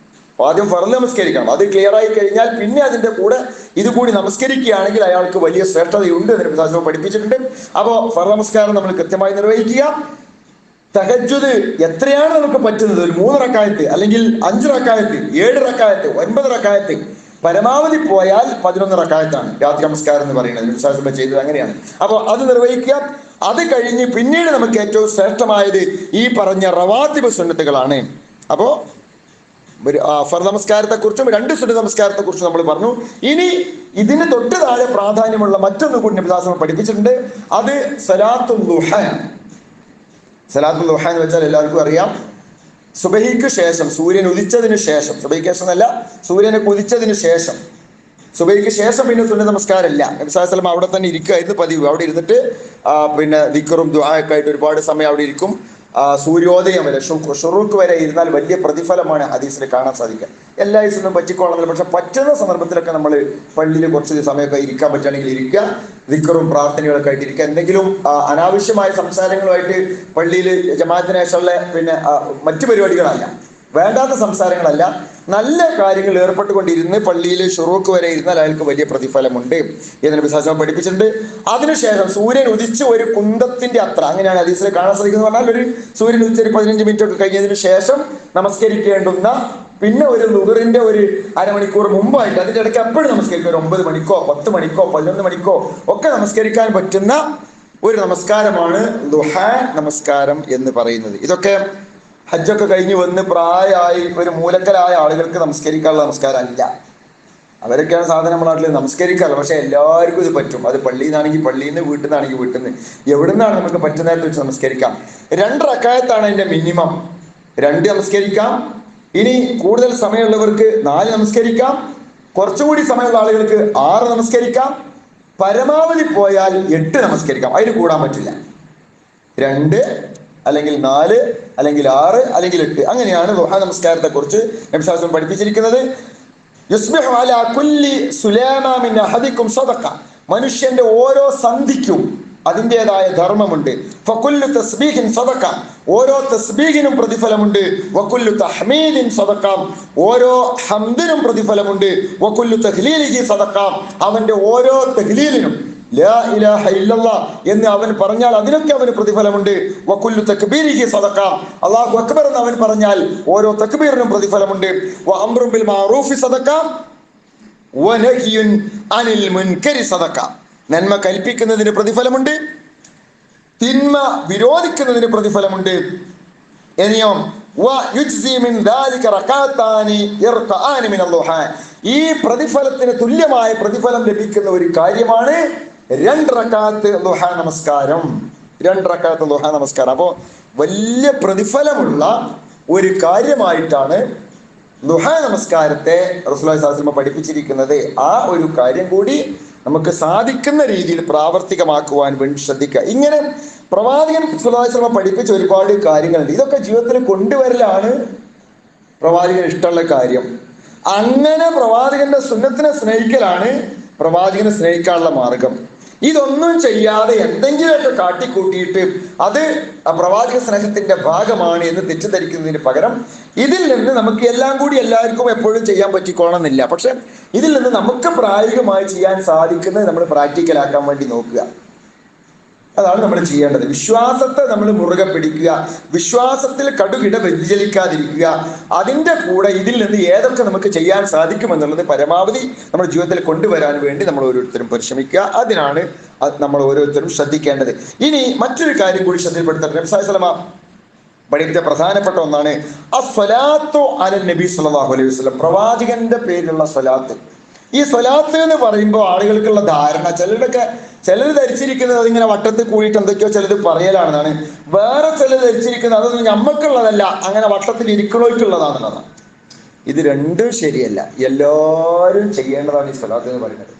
S1: അപ്പൊ ആദ്യം ഫർള് നമസ്കരിക്കണം. അത് ക്ലിയർ ആയി കഴിഞ്ഞാൽ പിന്നെ അതിന്റെ കൂടെ ഇത് കൂടി നമസ്കരിക്കുകയാണെങ്കിൽ അയാൾക്ക് വലിയ ശ്രേഷ്ഠതയുണ്ട് എന്ന് പ്രസാദം പഠിപ്പിച്ചിട്ടുണ്ട്. അപ്പോൾ ഫർള് നമസ്കാരം നമ്മൾ കൃത്യമായി നിർവഹിക്കുക. തഹജ്ജുദ് എത്രയാണ് നമുക്ക് പറ്റുന്നത്, ഒരു 3 റക്അത്ത്, അല്ലെങ്കിൽ 5 റക്അത്ത്, 7 റക്അത്ത്, 9 റക്അത്ത്, പരമാവധി പോയാൽ 11 റക്അത്താണ് രാത്രി നമസ്കാരം എന്ന് പറയുന്നത്. വിശ്വാസം ചെയ്തത് അങ്ങനെയാണ്. അപ്പോൾ അത് നിർവഹിക്കുക. അത് കഴിഞ്ഞ് പിന്നീട് നമുക്ക് ഏറ്റവും ശ്രേഷ്ഠമായത് ഈ പറഞ്ഞ റവാത്തിബ് സുന്നത്തുകളാണ്. അപ്പോൾ ഫർദ് നമസ്കാരത്തെ കുറിച്ചും 2 സുന്നത്ത് നമസ്കാരത്തെ കുറിച്ചും നമ്മൾ പറഞ്ഞു. ഇനി ഇതിന് തൊട്ട് താഴെ പ്രാധാന്യമുള്ള മറ്റൊന്ന് കൂടി നബി സ്വല്ലല്ലാഹു അലൈഹി വസല്ലം പഠിപ്പിച്ചിട്ടുണ്ട്. അത് സലാത്തുൽ ദുഹ. സലാത്തുൽ ദുഹ എന്ന് വെച്ചാൽ എല്ലാവർക്കും അറിയാം, സുബഹിക്ക് ശേഷം, സൂര്യൻ ഉദിച്ചതിന് ശേഷം, സുബഹിക്ക് ശേഷം എന്നല്ല, സൂര്യനെ ഉദിച്ചതിന് ശേഷം, സുബഹിക്ക് ശേഷം പിന്നെ സുന്നത്ത് നമസ്കാരമില്ല. നബി സ്വല്ലല്ലാഹു അലൈഹി വസല്ലം അവിടെ തന്നെ ഇരിക്കുമായിരുന്നു പതിവ്. അവിടെ ഇരുന്നിട്ട് പിന്നെ ദിക്റും ദുആയൊക്കെ ആയിട്ട് ഒരുപാട് സമയം അവിടെ ഇരിക്കും. സൂര്യോദയം വരെ, ഷുറൂക്ക് വരെ ഇരുന്നാൽ വലിയ പ്രതിഫലമാണ് ഹദീസിൽ കാണാൻ സാധിക്കുക. എല്ലാ ദിവസവും പറ്റിക്കോളന്നില്ല, പക്ഷെ പറ്റുന്ന സന്ദർഭത്തിലൊക്കെ നമ്മൾ പള്ളിയിൽ കുറച്ച് സമയമൊക്കെ ഇരിക്കാൻ പറ്റുകയാണെങ്കിൽ ഇരിക്കുക, ദിക്റും പ്രാർത്ഥനകളൊക്കെ ആയിട്ട് ഇരിക്കുക. എന്തെങ്കിലും അനാവശ്യമായ സംസാരങ്ങളുമായിട്ട് പള്ളിയിൽ ജമാഅത്തിന് ശേഷമുള്ള പിന്നെ മറ്റു പരിപാടികളല്ല, വേണ്ടാത്ത സംസാരങ്ങളല്ല, നല്ല കാര്യങ്ങൾ ഏർപ്പെട്ടുകൊണ്ടിരുന്ന് പള്ളിയിൽ ഷുറൂക്ക് വരെ ഇരുന്നാൽ അയാൾക്ക് വലിയ പ്രതിഫലമുണ്ട് എന്ന് നബി സ്വല്ലല്ലാഹു അലൈഹി വസല്ലം പഠിപ്പിച്ചിട്ടുണ്ട്. അതിനുശേഷം സൂര്യൻ ഉദിച്ച് ഒരു കുന്തത്തിന്റെ അത്ര, അങ്ങനെയാണ് ഹദീസിൽ കാണാൻ സാധിക്കുന്നത്. പറഞ്ഞാൽ ഒരു സൂര്യൻ ഉദിച്ച് ഒരു 15 മിനിറ്റ് ഒക്കെ കഴിഞ്ഞതിന് ശേഷം നമസ്കരിക്കേണ്ടുന്ന, പിന്നെ ഒരു ളുഹറിന്റെ ഒരു അരമണിക്കൂർ മുമ്പായിട്ട്, അതിന്റെ ഇടയ്ക്ക് എപ്പോഴും നമസ്കരിക്കും, ഒരു 9 മണിക്കോ 10 മണിക്കോ 11 മണിക്കോ ഒക്കെ നമസ്കരിക്കാൻ പറ്റുന്ന ഒരു നമസ്കാരമാണ് ദുഹാ നമസ്കാരം എന്ന് പറയുന്നത്. ഇതൊക്കെ ഹജ്ജൊക്കെ കഴിഞ്ഞ് വന്ന് പ്രായമായി ഒരു മൂലക്കലായ ആളുകൾക്ക് നമസ്കരിക്കാനുള്ള നമസ്കാരം അല്ല. അവരൊക്കെയാണ് സാധാരണ നമ്മുടെ നാട്ടിൽ നമസ്കരിക്കാറ്. പക്ഷെ എല്ലാവർക്കും ഇത് പറ്റും. അത് പള്ളിയിൽ നിന്നാണെങ്കിൽ പള്ളിയിൽ നിന്ന്, വീട്ടിൽ നിന്നാണെങ്കിൽ വീട്ടിൽ നിന്ന്, എവിടെ നിന്നാണ് നമുക്ക് പറ്റുന്നതായിട്ട് വെച്ച് നമസ്കരിക്കാം. 2 റക്അത്താണ് അതിന്റെ മിനിമം. 2 നമസ്കരിക്കാം. ഇനി കൂടുതൽ സമയമുള്ളവർക്ക് 4 നമസ്കരിക്കാം. കുറച്ചുകൂടി സമയമുള്ള ആളുകൾക്ക് 6 നമസ്കരിക്കാം. പരമാവധി പോയാൽ 8 നമസ്കരിക്കാം. അതിന് കൂടാൻ പറ്റില്ല. 2 അല്ലെങ്കിൽ 4 അല്ലെങ്കിൽ 6 അല്ലെങ്കിൽ 8, അങ്ങനെയാണ് ദുഹാ നമസ്കാരത്തെ കുറിച്ച് നബി സ്വല്ലല്ലാഹു അലൈഹി വസല്ലം പഠിപ്പിച്ചിരിക്കുന്നത്. യുസ്ബിഹു അലാ കുല്ലി സുലൈമ മിൻ അഹദിക്കും സദഖ, മനുഷ്യന്റെ ഓരോ സന്ധിക്കും അതിൻ്റെതായ ധർമ്മമുണ്ട്. ഫകുല്ലു തസ്ബീഹിൻ സദഖ, ഓരോ തസ്ബീഹിനും പ്രതിഫലമുണ്ട്. വകുല്ലു തഹ്മീദിൻ സദഖ, ഓരോ ഹംദിനും പ്രതിഫലമുണ്ട്. വകുല്ലു തഹ്ലീലിഹി സദഖ, അവന്റെ ഓരോ തഹ്ലീലിനും ലാ ഇലാഹ ഇല്ലല്ലാഹ് എന്ന് അവൻ പറഞ്ഞാൽ അതിനൊക്കെ അവന് പ്രതിഫലമുണ്ട്. വകുല്ലു തക്ബീരിഹി സദഖ, അല്ലാഹു അക്ബർ എന്ന് അവൻ പറഞ്ഞാൽ ഓരോ തക്ബീറിനും പ്രതിഫലമുണ്ട്. വ അംറു ബിൽ മഅറൂഫി സദഖ വ നഹ്യുൻ അനിൽ മുൻകരി സദഖ, നന്മ കൽപ്പിക്കുന്നതിന് പ്രതിഫലമുണ്ട്, തിന്മ വിരോധിക്കുന്നതിന് പ്രതിഫലമുണ്ട്. ഇനിയോ ഈ പ്രതിഫലത്തിന് തുല്യമായ പ്രതിഫലം ലഭിക്കുന്ന ഒരു കാര്യമാണ് 2 റക്അത്ത് ദുഹാ നമസ്കാരം. 2 റക്അത്ത് ദുഹാ നമസ്കാരം. അപ്പോൾ വലിയ പ്രതിഫലമുള്ള ഒരു കാര്യമായിട്ടാണ് ദുഹാ നമസ്കാരത്തെ റസൂലുള്ളാഹി സ്വല്ലല്ലാഹു അലൈഹി വസല്ലം പഠിപ്പിച്ചിരിക്കുന്നത്. ആ ഒരു കാര്യം കൂടി നമുക്ക് സാധിക്കുന്ന രീതിയിൽ പ്രാവർത്തികമാക്കുവാൻ വേണ്ടി ശ്രദ്ധിക്കുക. ഇങ്ങനെ പ്രവാചകൻ സ്വല്ലല്ലാഹു അലൈഹി വസല്ലം പഠിപ്പിച്ച ഒരുപാട് കാര്യങ്ങളുണ്ട്. ഇതൊക്കെ ജീവിതത്തിൽ കൊണ്ടുവരലാണ് പ്രവാചകന് ഇഷ്ടമുള്ള കാര്യം. അങ്ങനെ പ്രവാചകന്റെ സുന്നത്തിനെ സ്നേഹിക്കലാണ് പ്രവാചകനെ സ്നേഹിക്കാനുള്ള മാർഗം. ഇതൊന്നും ചെയ്യാതെ എന്തെങ്കിലുമൊക്കെ കാട്ടിക്കൂട്ടിയിട്ട് അത് പ്രവാചക സ്നേഹത്തിന്റെ ഭാഗമാണ് എന്ന് തെറ്റിദ്ധരിക്കുന്നതിന് പകരം ഇതിൽ നിന്ന് നമുക്ക് എല്ലാം കൂടി എല്ലാവർക്കും എപ്പോഴും ചെയ്യാൻ പറ്റിക്കോണമെന്നില്ല. പക്ഷെ ഇതിൽ നിന്ന് നമുക്ക് പ്രായോഗികമായി ചെയ്യാൻ സാധിക്കുന്നത് നമ്മൾ പ്രാക്ടിക്കലാക്കാൻ വേണ്ടി നോക്കുക. അതാണ് നമ്മൾ ചെയ്യേണ്ടത്. വിശ്വാസത്തെ നമ്മൾ മുറുകെ പിടിക്കുക, വിശ്വാസത്തിൽ കടുകിട വ്യതിചലിക്കാതിരിക്കുക. അതിൻ്റെ കൂടെ ഇതിൽ നിന്ന് ഏതൊക്കെ നമുക്ക് ചെയ്യാൻ സാധിക്കുമെന്നുള്ളത് പരമാവധി നമ്മുടെ ജീവിതത്തിൽ കൊണ്ടുവരാൻ വേണ്ടി നമ്മൾ ഓരോരുത്തരും പരിശ്രമിക്കുക. അതിനാണ് നമ്മൾ ഓരോരുത്തരും ശ്രദ്ധിക്കേണ്ടത്. ഇനി മറ്റൊരു കാര്യം കൂടി ശ്രദ്ധയിൽപ്പെടുത്തട്ടെ. നബി സല്ലല്ലാഹു അലൈഹി വസല്ലം പഠിപ്പിച്ച പ്രധാനപ്പെട്ട ഒന്നാണ് അസ്സലാത്തു അലൻ നബി സല്ലല്ലാഹു അലൈഹി വസല്ലം, പ്രവാചകന്റെ പേരിലുള്ള സ്വലാത്ത്. ഈ സ്വലാത്ത് എന്ന് പറയുമ്പോൾ ആളുകൾക്കുള്ള ധാരണ, ചിലർ ധരിച്ചിരിക്കുന്നത് അതിങ്ങനെ വട്ടത്തിൽ കൂടിയിട്ട് എന്തൊക്കെയോ ചിലത് പറയലാണെന്നാണ്. വേറെ ചിലർ ധരിച്ചിരിക്കുന്നത് അതൊന്നും ഞമ്മക്കുള്ളതല്ല, അങ്ങനെ വട്ടത്തിൽ ഇരിക്കണോയ്ക്കുള്ളതാണെന്നതാണ്. ഇത് രണ്ടും ശരിയല്ല. എല്ലാവരും ചെയ്യേണ്ടതാണ് ഈ സ്വലാത്ത് എന്ന് പറയുന്നത്.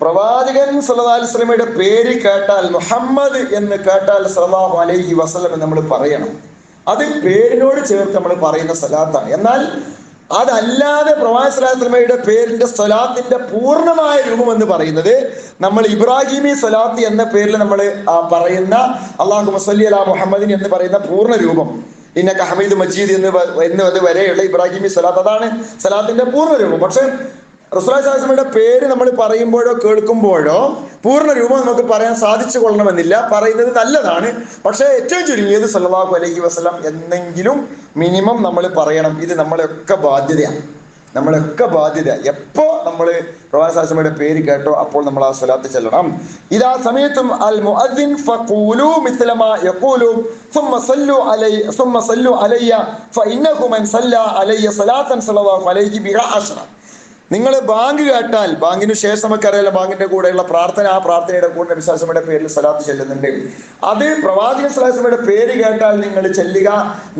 S1: പ്രവാചകൻ സല്ലല്ലാഹു അലൈഹി വസല്ലമയുടെ പേര് കേട്ടാൽ, മുഹമ്മദ് എന്ന് കേട്ടാൽ സല്ലല്ലാഹു അലൈഹി വസല്ലം നമ്മൾ പറയണം. അത് പേരിനോട് ചേർത്ത് നമ്മൾ പറയുന്ന സ്വലാത്താണ്. എന്നാൽ അതല്ലാതെ പ്രവാചകൻ സല്ലല്ലാഹു അലൈഹി വസല്ലമയുടെ പേരിന്റെ സ്വലാത്തിന്റെ പൂർണ്ണമായ രൂപം എന്ന് പറയുന്നത് നമ്മൾ ഇബ്രാഹിമി സ്വലാത്ത് എന്ന പേരിൽ നമ്മൾ പറയുന്ന അല്ലാഹുമ്മ സ്വല്ലി അലാ മുഹമ്മദിൻ എന്ന് പറയുന്ന പൂർണ്ണ രൂപം, ഇന്നക ഹമീദ് മജീദ് എന്നത് വരെയുള്ള ഇബ്രാഹിമി സ്വലാത്ത്, അതാണ് സ്വലാത്തിന്റെ പൂർണ്ണ രൂപം. പക്ഷെ റസൂലുള്ളാഹി സ്വല്ലല്ലാഹു അലൈഹി വസല്ലമയുടെ പേര് നമ്മൾ പറയുമ്പോഴോ കേൾക്കുമ്പോഴോ പൂർണ്ണ രൂപം നമുക്ക് പറയാൻ സാധിച്ചു കൊള്ളണമെന്നില്ല. പറയുന്നത് നല്ലതാണ്. പക്ഷെ ഏറ്റവും ചുരുങ്ങിയത് സല്ലല്ലാഹു അലൈഹി വസല്ലം എന്നെങ്കിലും മിനിമം നമ്മൾ പറയണം. ഇത് നമ്മളെയൊക്കെ ബാധ്യതയാണ്. എപ്പോ നമ്മൾ പ്രവാചക സ്വല്ലല്ലാഹു പേര് കേട്ടോ അപ്പോൾ നമ്മൾ ആ സ്വലാത്ത് ചെല്ലണം. ഇദാ സമയത്തും അൽ മുഅദ്ദിൻ ഫഖൂലു മിസ്ല മാ യഖൂലു ثم صلوا علي فإنه من صلى علي صلاة صلى الله عليه بها عشرة. നിങ്ങൾ ബാങ്ക് കേട്ടാൽ, ബാങ്കിന് ശേഷം നമുക്കറിയാലോ ബാങ്കിന്റെ കൂടെയുള്ള പ്രാർത്ഥന, ആ പ്രാർത്ഥനയുടെ കൂടെ നബി സല്ലല്ലാഹു അലൈഹി വസല്ലമയുടെ പേരിൽ സ്വലാത്ത് ചെല്ലുന്നുണ്ട്. അത് പ്രവാചകൻ സല്ലല്ലാഹു അലൈഹി വസല്ലമയുടെ പേര് കേട്ടാൽ നിങ്ങൾ ചെല്ലുക.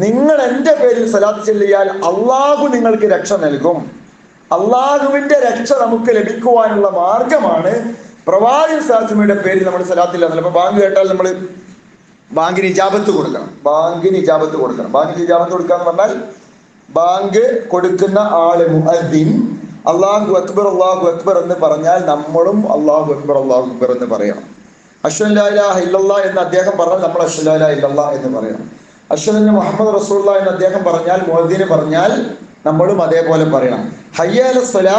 S1: നിങ്ങൾ എൻ്റെ പേരിൽ സ്വലാത്ത് ചെല്ലിയാൽ അള്ളാഹു നിങ്ങൾക്ക് രക്ഷ നൽകും. അള്ളാഹുവിന്റെ രക്ഷ നമുക്ക് ലഭിക്കുവാനുള്ള മാർഗമാണ് പ്രവാചകൻ സല്ലല്ലാഹു അലൈഹി വസല്ലമയുടെ പേരിൽ നമ്മൾ സ്വലാത്തില്ല. അപ്പൊ ബാങ്ക് കേട്ടാൽ നമ്മൾ ബാങ്കിന് ഇജാബത്ത് കൊടുക്കണം. ബാങ്കിന് ഇജാബത്ത് കൊടുക്കുക എന്ന് പറഞ്ഞാൽ ബാങ്ക് കൊടുക്കുന്ന ആള് മുഅദ്ദിൻ അല്ലാഹു അക്ബർ എന്ന് പറഞ്ഞാൽ നമ്മളും അല്ലാഹു അക്ബർ എന്ന് പറയണം. അശ്ഹദു ലാ ഇലാഹ ഇല്ലല്ലാഹ് എന്ന് അദ്ദേഹം പറഞ്ഞാൽ നമ്മൾ അശ്ഹദു ലാ ഇലാഹ ഇല്ലല്ലാഹ് എന്ന് പറയണം. അശ്ഹദു അന്ന മുഹമ്മദ് റസൂലുള്ളാഹി എന്ന് അദ്ദേഹം പറഞ്ഞാൽ, മുഅദ്ദിൻ പറഞ്ഞാൽ നമ്മളും അതേപോലെ പറയണം. ഹയ്യ അലസ് സ്വലാ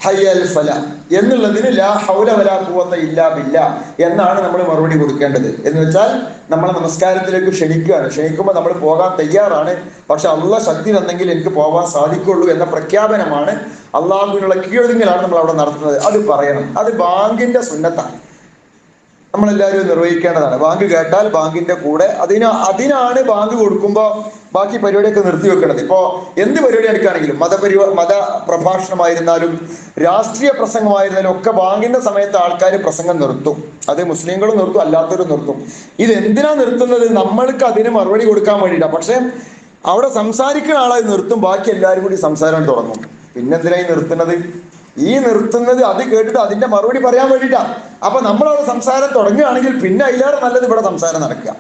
S1: ഹയ്യ അൽ ഫലാ എന്നുള്ളതിന് ലാ ഹൗല വലാ ഖുവത ഇല്ലാ ബില്ലാ എന്നാണ് നമ്മൾ മറുപടി കൊടുക്കേണ്ടത്. എന്ന് വെച്ചാൽ നമ്മളെ നമസ്കാരത്തിലേക്ക് ക്ഷണിക്കുമ്പോൾ നമ്മൾ പോകാൻ തയ്യാറാണ്, പക്ഷെ അള്ളാഹ് ശക്തി തന്നെങ്കിൽ എനിക്ക് പോകാൻ സാധിക്കുള്ളൂ എന്ന പ്രഖ്യാപനമാണ്, അള്ളാഹുവിനുള്ള കീഴൊതുങ്ങലാണ് നമ്മൾ അവിടെ നടത്തുന്നത്. അത് പറയണം. അത് ബാങ്കിന്റെ സുന്നത്താണ്, നമ്മളെല്ലാവരും നിർവഹിക്കേണ്ടതാണ്. ബാങ്ക് കേട്ടാൽ ബാങ്കിന്റെ കൂടെ അതിനാണ് ബാങ്ക് കൊടുക്കുമ്പോൾ ബാക്കി പരിപാടിയൊക്കെ നിർത്തി വെക്കേണ്ടത്. ഇപ്പോ എന്ത് പരിപാടി എടുക്കുകയാണെങ്കിലും മത പ്രഭാഷണമായിരുന്നാലും രാഷ്ട്രീയ പ്രസംഗമായിരുന്നാലും ഒക്കെ ബാങ്കിന്റെ സമയത്ത് ആൾക്കാർ പ്രസംഗം നിർത്തും. അത് മുസ്ലിങ്ങളും നിർത്തും, അല്ലാത്തവരും നിർത്തും. ഇത് എന്തിനാ നിർത്തുന്നത്? നമ്മൾക്ക് അതിന് മറുപടി കൊടുക്കാൻ വേണ്ടിയിട്ടാണ്. പക്ഷെ അവിടെ സംസാരിക്കുന്ന ആളെ നിർത്തും, ബാക്കി എല്ലാവരും കൂടി സംസാരം തുടങ്ങും. പിന്നെന്തിനായി നിർത്തുന്നത്? അത് കേട്ടിട്ട് അതിന്റെ മറുപടി പറയാൻ വേണ്ടിയിട്ടാണ്. അപ്പൊ നമ്മളവിടെ സംസാരം തുടങ്ങുകയാണെങ്കിൽ പിന്നെ അതിലേറെ നല്ലത് ഇവിടെ സംസാരം നടക്കുക.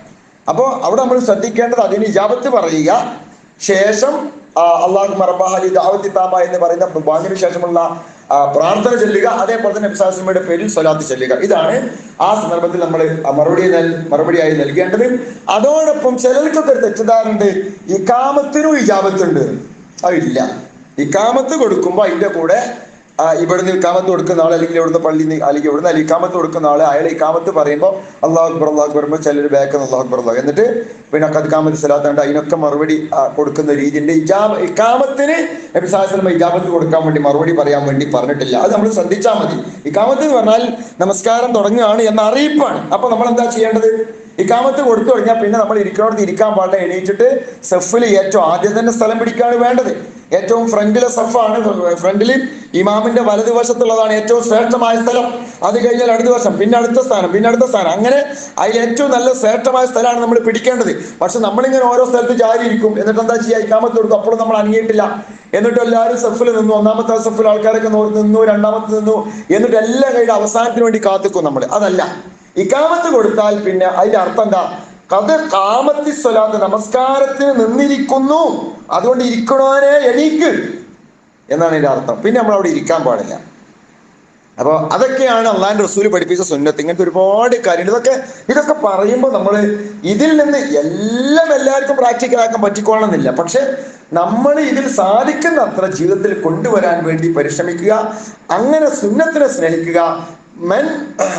S1: അപ്പോൾ അവിടെ നമ്മൾ ശ്രദ്ധിക്കേണ്ടത് അതിന് ഇജാബത്ത് പറയുക, ശേഷം അല്ലാഹുമ്മ റബ്ബ ഹാദി ദഅവത്തി താമ എന്ന് പറയുന്ന ബാങ്കിന് ശേഷമുള്ള പ്രാർത്ഥന ചൊല്ലുക. അതേപോലെ തന്നെ നബി സല്ലല്ലാഹു അലൈഹി വസല്ലമയുടെ പേരിൽ സ്വലാത്ത് ചൊല്ലുക. ഇതാണ് ആ സന്ദർഭത്തിൽ നമ്മൾ മറുപടിയായി നൽകേണ്ടത്. അതോടൊപ്പം ചിലർക്കൊക്കെ ഒരു തെറ്റിദ്ധാരണയുണ്ട്, ഇഖാമത്തിനും ഇജാബത്തുണ്ട്. അതില്ല. ഇഖാമത്ത് കൊടുക്കുമ്പോൾ അതിന്റെ കൂടെ ഇവിടുന്ന് ഇക്കാമത്ത് കൊടുക്കുന്ന ആൾ, അല്ലെങ്കിൽ ഇവിടുന്ന് പള്ളി, അല്ലെങ്കിൽ ഇവിടുന്ന് ഇക്കാമത്ത് കൊടുക്കുന്ന ആള് അയാൾ ഇക്കാമത്ത് പറയുമ്പോൾ അല്ലാഹു അക്ബർ പറയുമ്പോൾ ചിലർ ബാക്ക് അല്ലാഹു അക്ബർ എന്നിട്ട് പിന്നെ ഇക്കാമത്ത് സ്വലാത്തുണ്ട്. അതിനൊക്കെ മറുപടി കൊടുക്കുന്ന രീതിയുണ്ട്. ഇക്കാമത്തിന് നബി സല്ലല്ലാഹു അലൈഹി വസല്ലം ഇജാബത്ത് കൊടുക്കാൻ വേണ്ടി മറുപടി പറയാൻ വേണ്ടി പറഞ്ഞിട്ടില്ല. അത് നമ്മൾ ശ്രദ്ധിച്ചാൽ മതി. ഇക്കാമത്ത് എന്ന് പറഞ്ഞാൽ നമസ്കാരം തുടങ്ങുകയാണ് എന്ന അറിയിപ്പാണ്. അപ്പൊ നമ്മൾ എന്താ ചെയ്യേണ്ടത്? ഇക്കാമത്ത് കൊടുത്തു കഴിഞ്ഞാൽ പിന്നെ നമ്മൾ ഇരിക്കുന്നിടത്ത് ഇരിക്കാൻ പാടില്ല. എണീറ്റിട്ട് സെഫിൽ ഏറ്റവും ആദ്യം തന്നെ സ്ഥലം പിടിക്കുകയാണ് വേണ്ടത്. ഏറ്റവും ഫ്രണ്ടിലെ സഫാണ്. ഫ്രണ്ടിൽ ഇമാമിന്റെ വലതുവശത്തുള്ളതാണ് ഏറ്റവും ശ്രേഷ്ഠമായ സ്ഥലം. അത് കഴിഞ്ഞാൽ അടുത്ത വർഷം, പിന്നെ അടുത്ത സ്ഥാനം, പിന്നെ അടുത്ത സ്ഥാനം, അങ്ങനെ അതിൽ ഏറ്റവും നല്ല ശ്രേഷ്ഠമായ സ്ഥലമാണ് നമ്മൾ പിടിക്കേണ്ടത്. പക്ഷെ നമ്മളിങ്ങനെ ഓരോ സ്ഥലത്ത് ജാരിയിരിക്കും. എന്നിട്ട് എന്താ ചെയ്യുക? ഇക്കാമത്ത് കൊടുക്കും. അപ്പോഴും നമ്മൾ അനങ്ങിയിട്ടില്ല. എന്നിട്ട് എല്ലാവരും സഫിൽ നിന്നു. ഒന്നാമത്തെ സഫിൽ ആൾക്കാരൊക്കെ നിന്നു, രണ്ടാമത്തെ നിന്നു, എന്നിട്ട് എല്ലാം കഴിഞ്ഞ് അവസാനത്തിന് വേണ്ടി കാത്തിക്കും നമ്മൾ. അതല്ല, ഇക്കാമത്ത് കൊടുത്താൽ പിന്നെ അതിന്റെ അർത്ഥം എന്താ? കത് കാമത്തി സ്വലാത്ത്, നമസ്കാരത്തിന് നിന്നിരിക്കുന്നു, അതുകൊണ്ട് ഇരിക്കണോനെ എണീക്ക് എന്നാണ് ഇതിന്റെ അർത്ഥം. പിന്നെ നമ്മൾ അവിടെ ഇരിക്കാൻ പാടില്ല. അപ്പൊ അതൊക്കെയാണ് അള്ളാഹിന്റെ റസൂല് പഠിപ്പിച്ച സുന്നത്ത്. ഇങ്ങനത്തെ ഒരുപാട് കാര്യങ്ങൾ. ഇതൊക്കെ പറയുമ്പോൾ നമ്മൾ ഇതിൽ നിന്ന് എല്ലാം എല്ലാവർക്കും പ്രാക്ടിക്കൽ ആക്കാൻ പറ്റിക്കോളണമെന്നില്ല. പക്ഷെ നമ്മൾ ഇതിൽ സാധിക്കുന്ന അത്ര ജീവിതത്തിൽ കൊണ്ടുവരാൻ വേണ്ടി പരിശ്രമിക്കുക. അങ്ങനെ സുന്നത്തിനെ സ്നേഹിക്കുക. മൻ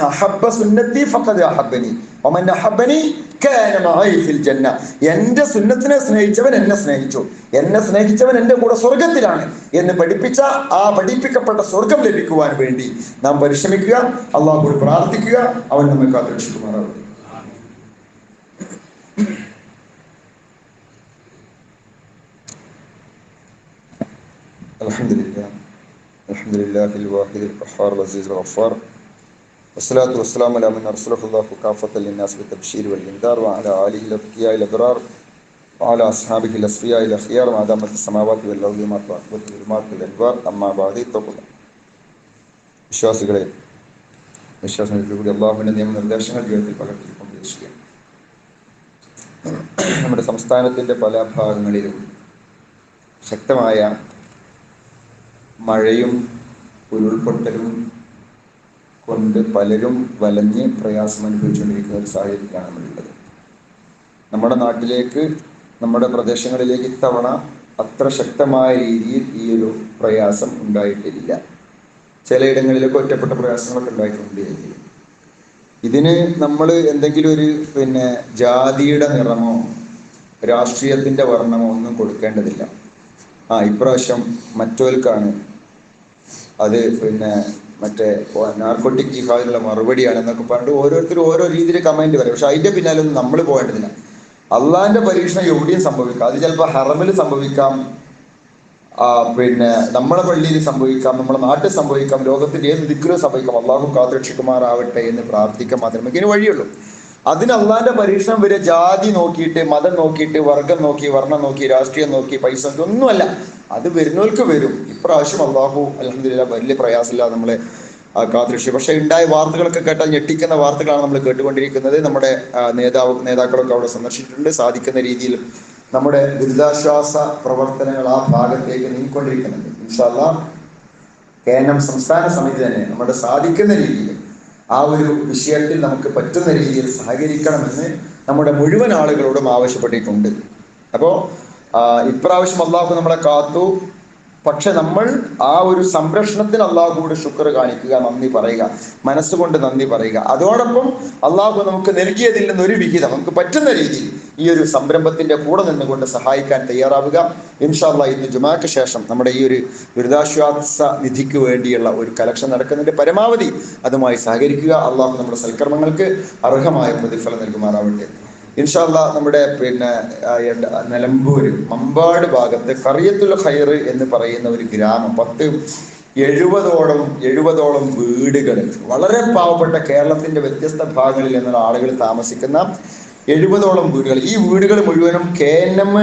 S1: അഹബ്ബ സുന്നത്തി ഫഖദ് അഹബ്ബനി വമൻ അഹബ്ബനി കാന മഅഇ ഫിൽ ജന്ന. എന്റെ സുന്നത്തിനെ സ്നേഹിച്ചവൻ എന്നെ സ്നേഹിച്ചു, എന്നെ സ്നേഹിച്ചവൻ എന്റെ കൂടെ സ്വർഗത്തിലാണ് എന്ന് പഠിപ്പിച്ച ആ പഠിപ്പിക്കപ്പെട്ട സ്വർഗം ലഭിക്കുവാൻ വേണ്ടി നാം പരിശ്രമിക്കുക. അള്ളാഹുവോട് പ്രാർത്ഥിക്കുക. അവൻ നമ്മെ കാത്തുരക്ഷിക്കുമാറാവട്ടെ. അൽഹംദുലില്ലാഹിൽ വാഹിദിൽ ഖഹാർ അസീസുൽ ഗഫാർ വസ്സലാത്തു വസ്സലാമു അലാ മൻ അർസലഹുല്ലാഹു കാഫത്തൻ ലിന്നാസ് ബിത്തബ്ശീർ വൽ ഇൻദാർ വഅലാ ആലിഹിൽ അത്ഖിയാഇൽ അബ്റാർ വഅലാ അസ്ഹാബിഹിൽ അസ്ഫിയാഇൽ അഖിയാർ മാദാമത്ത് സമാവാതി വൽ അർളി മാ തഅഖബതു ഉൽമാത്തുൽ അൻവാർ അമ്മാ ബഅദി തഖവ. വിശ്വാസികളെ, വിശ്വാസത്തിലൂടെ അല്ലാഹുവിന്റെ നിയമനിർദ്ദേശങ്ങൾ ജീവിതത്തിൽ പകർത്തിക്കൊണ്ടിരിക്കുക. നമ്മുടെ സംസ്ഥാനത്തിന്റെ പല ഭാഗങ്ങളിലും ശക്തമായ മഴയും ഉരുൾപൊട്ടലും കൊണ്ട് പലരും വലഞ്ഞ് പ്രയാസം അനുഭവിച്ചുകൊണ്ടിരിക്കുന്ന ഒരു സാഹചര്യത്തിലാണ് നമ്മളുള്ളത്. നമ്മുടെ നാട്ടിലേക്ക്, നമ്മുടെ പ്രദേശങ്ങളിലേക്ക് ഇത്തവണ അത്ര ശക്തമായ രീതിയിൽ ഈ ഒരു പ്രയാസം ഉണ്ടായിട്ടില്ല. ചിലയിടങ്ങളിലൊക്കെ ഒറ്റപ്പെട്ട പ്രയാസങ്ങളൊക്കെ ഉണ്ടായിട്ടുണ്ട്. ഇതിന് നമ്മൾ എന്തെങ്കിലും ഒരു ജാതിയുടെ നിറമോ രാഷ്ട്രീയത്തിന്റെ വർണ്ണമോ ഒന്നും കൊടുക്കേണ്ടതില്ല. ഇപ്രാവശ്യം മറ്റോൽക്കാണ് അത് മറ്റേ നാർക്കോട്ടിക് ജിഹാദിനുള്ള മറുപടിയാണ് എന്നൊക്കെ പറഞ്ഞിട്ട് ഓരോരുത്തരും ഓരോ രീതിയിൽ കമന്റ് പറയും. പക്ഷെ അതിന്റെ പിന്നാലൊന്നും നമ്മൾ പോകേണ്ടതില്ല. അള്ളാഹിന്റെ പരീക്ഷണം എവിടെയും സംഭവിക്കാം. അത് ചിലപ്പോൾ ഹറമിൽ സംഭവിക്കാം, നമ്മളെ പള്ളിയിൽ സംഭവിക്കാം, നമ്മുടെ നാട്ടിൽ സംഭവിക്കാം, ലോകത്തിന്റെ ഏത് ദിക്കിലും സംഭവിക്കാം. അള്ളാഹു കാത്തുരക്ഷിക്കുമാറാവട്ടെ എന്ന് പ്രാർത്ഥിക്കാൻ മാത്രമേ ഇതിന് വഴിയുള്ളൂ. അതിന് അള്ളാഹിന്റെ പരീക്ഷണം വരെ ജാതി നോക്കിയിട്ട്, മതം നോക്കിയിട്ട്, വർഗം നോക്കി, വർണ്ണം നോക്കി, രാഷ്ട്രീയം നോക്കി, പൈസ നോക്കി ഒന്നുമല്ല. അത് വരുന്നവർക്ക് വരും. ഇപ്രാവശ്യം അള്ളാഹു അൽഹംദുലില്ലാഹ് വലിയ പ്രയാസമില്ല നമ്മളെ കാത്തുരക്ഷ. പക്ഷെ ഉണ്ടായ വാർത്തകളൊക്കെ കേട്ടാൽ ഞെട്ടിക്കുന്ന വാർത്തകളാണ് നമ്മൾ കേട്ടുകൊണ്ടിരിക്കുന്നത്. നമ്മുടെ നേതാക്കളൊക്കെ അവിടെ സന്ദർശിച്ചിട്ടുണ്ട്. സാധിക്കുന്ന രീതിയിൽ നമ്മുടെ ദുരിതാശ്വാസ പ്രവർത്തനങ്ങൾ ആ ഭാഗത്തേക്ക് നീങ്ങിക്കൊണ്ടിരിക്കുന്നുണ്ട്. ഇൻഷാ അല്ലാഹ് കേന്ദ്രം സംസ്ഥാന സമിതി തന്നെ നമ്മുടെ സാധിക്കുന്ന രീതിയിൽ ആ ഒരു വിഷയത്തിൽ നമുക്ക് പറ്റുന്ന രീതിയിൽ സഹകരിക്കണമെന്ന് നമ്മുടെ മുഴുവൻ ആളുകളോടും ആവശ്യപ്പെട്ടിട്ടുണ്ട്. അപ്പോൾ ഇപ്രാവശ്യം അള്ളാഹു നമ്മളെ കാത്തു. പക്ഷെ നമ്മൾ ആ ഒരു സംരക്ഷണത്തിന് അള്ളാഹുവോട് ശുക്ർ കാണിക്കുക, നന്ദി പറയുക, മനസ്സുകൊണ്ട് നന്ദി പറയുക. അതോടൊപ്പം അള്ളാഹു നമുക്ക് നൽകിയതിൽ നിന്നൊരു വിഹിതം നമുക്ക് പറ്റുന്ന രീതിയിൽ ഈ ഒരു സംരംഭത്തിന്റെ കൂടെ നിന്നുകൊണ്ട് സഹായിക്കാൻ തയ്യാറാവുക. ഇൻഷാ അല്ലാഹ് ഇന്ന് ജുമാക്ക് ശേഷം നമ്മുടെ ഈ ഒരു ദുരിതാശ്വാസ നിധിക്ക് വേണ്ടിയുള്ള ഒരു കലക്ഷൻ നടക്കുന്നതിന്റെ പരമാവധി അതുമായി സഹകരിക്കുക. അള്ളാഹു നമ്മുടെ സൽക്കർമ്മങ്ങൾക്ക് അർഹമായ പ്രതിഫലം നൽകുമാറാവട്ടെ. ഇൻഷാ അല്ലാഹ് നമ്മുടെ നിലമ്പൂര് മമ്പാട് ഭാഗത്ത് ഖറിയത്തുൽ ഖൈർ എന്ന് പറയുന്ന ഒരു ഗ്രാമം, 70ഓളം വീടുകൾ, വളരെ പാവപ്പെട്ട കേരളത്തിന്റെ വ്യത്യസ്ത ഭാഗങ്ങളിൽ നിന്നുള്ള ആളുകൾ താമസിക്കുന്ന 70ഓളം വീടുകൾ. ഈ വീടുകൾ മുഴുവനും KNM